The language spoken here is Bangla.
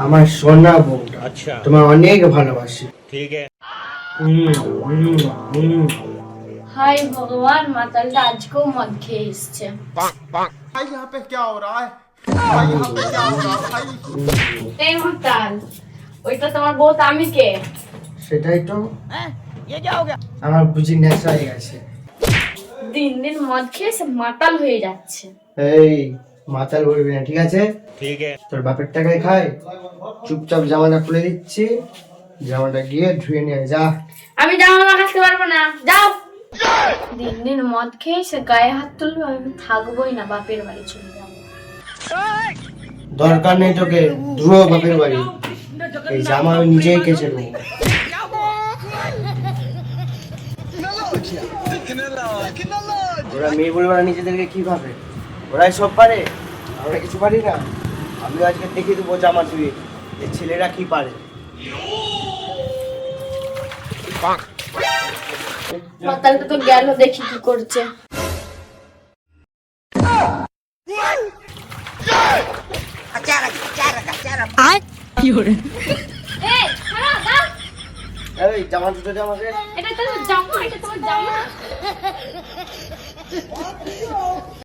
আমার সোনা বউটা। আচ্ছা, তোমার অনেক ভালোবাসি। ঠিক আছে। হাই ভগবান, মাতালটা আজকেও মদ খেয়ে এসছে। भाई यहाँ पे क्या हो रहा है भाई यहाँ पे क्या हो रहा है भाई এই মাতাল, ওইটা তোমার বউ তামিকে। সেটাই তো। আমার বুঝি নেশা হয়ে গেছে। দিন দিন মদ খেয়ে সে মাতাল হয়ে যাচ্ছে। এই মাতাল বলবি না, ঠিক আছে? ঠিক আছে। তোর বাপের টাকায় খায়। চুপচাপ জামাটা খুলে দিচ্ছি, জামাটা গিয়ে ধুয়ে নিয়ে যা। আমি জামা লাগাতে পারবো না, যাও। দিন দিন মদ খেয়ে সে গায়ে হাত তুলবে, আমি থাকবোই না, বাপের বাড়ি চলে যাবো। দরকার নেই তোকে, ধুয়ো বাপের বাড়ি। এই জামা আমি নিজেই কেচে নেবো। ওরা মেয়ে বলে ওরা নিজেদেরকে কি ভাবে? ওরাই সব পারে, আমরা কিছু পারি না। আমি আজকে দেখে দেবো জামা ধুয়ে এই ছেলেরা কি পারে। মাতালটা তো গেল, দেখি কি করছে। এই জামা দুটো জামা দে। এটা তো জামা, এটা তোমার জামা।